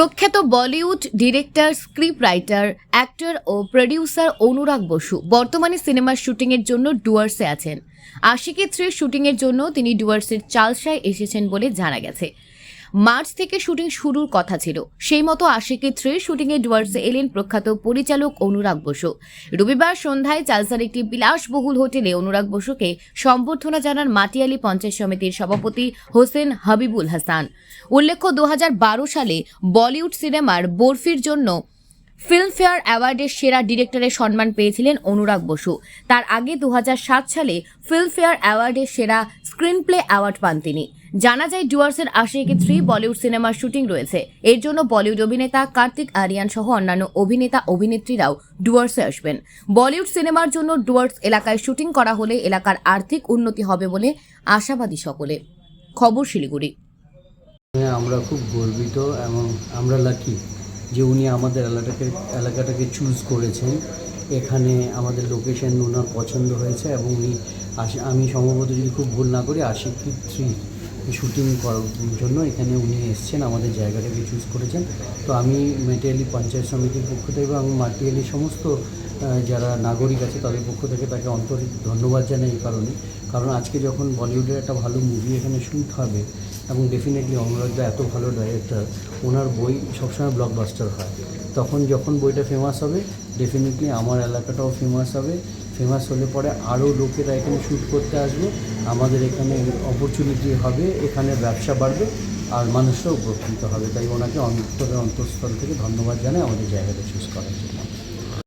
প্রখ্যাত Bollywood director, script writer, actor ও producer Anurag Basu বর্তমানে সিনেমার শুটিংয়ের জন্য ডুয়ার্সে আছেন। আশিকি 3 শুটিংয়ের জন্য তিনি ডুয়ার্সের চালসায় এসেছেন বলে জানা গেছে। মার্চ থেকে শুটিং শুরুর কথা ছিল। সেই মতো আশিকি 3 শুটিংয়ে ডুয়ার্সে এলেন প্রখ্যাত পরিচালক অনুরাগ বসু। রবিবার সন্ধ্যায় চালসার একটি বিলাসবহুল হোটেলে অনুরাগ বসুকে সম্বর্ধনা জানান মাটিয়ালি পঞ্চায়েত সমিতির সভাপতি হোসেন হাবিবুল হাসান। উল্লেখ্য, 2012 সালে বলিউড সিনেমার বরফির জন্য ফিল্মফেয়ার অ্যাওয়ার্ডের সেরা ডিরেক্টরের সম্মান পেয়েছিলেন অনুরাগ বসু। তার আগে 2007 সালে ফিল্মফেয়ার অ্যাওয়ার্ডের সেরা স্ক্রিনপ্লে অ্যাওয়ার্ড পান তিনি। জানা যায়, ডুয়ার্সের আশিকি 3 বলিউড সিনেমার শুটিং রয়েছে। এর জন্য বলিউড অভিনেতা কার্তিক আরিয়ান সহ অন্যান্য অভিনেতা অভিনেত্রীরাও ডুয়ার্সে আসবেন। বলিউড সিনেমার জন্য ডুয়ার্স এলাকায় শুটিং করা হলে এলাকার আর্থিক উন্নতি হবে বলে আশাবাদী সকলে। খবর শিলিগুড়ি। আমরা খুব গর্বিত এবং আমরা লাকি যে উনি আমাদের এলাকাটাকে চুজ করেছেন। এখানে আমাদের লোকেশন ওনার পছন্দ হয়েছে এবং উনি আমি সম্ভবত যদি খুব ভুল না করি আশিকি 3 শুটিং করার জন্য এখানে উনি এসছেন, আমাদের জায়গাটাকে চুজ করেছেন। তো আমি মাটিয়ালি পঞ্চায়েত সমিতির পক্ষ থেকে এবং মাটিয়ালির সমস্ত যারা নাগরিক আছে তাদের পক্ষ থেকে তাকে আন্তরিক ধন্যবাদ জানাই এই কারণ আজকে যখন বলিউডের একটা ভালো মুভি এখানে শ্যুট হবে এবং ডেফিনেটলি অনুরাগদা এত ভালো ডাইরেক্টর, ওনার বই সবসময় ব্লকবাস্টার হয়। যখন বইটা ফেমাস হবে ডেফিনেটলি আমার এলাকাটাও ফেমাস হবে। ফেমাস হলে পরে আরও লোকেরা এখানে শ্যুট করতে আসবে, আমাদের এখানে অপরচুনিটি হবে, এখানে ব্যবসা বাড়বে আর মানুষরাও উপকৃত হবে। তাই ওনাকে অন্তরস্থল থেকে ধন্যবাদ জানাই আমাদের জায়গাটা চুজ করার জন্য।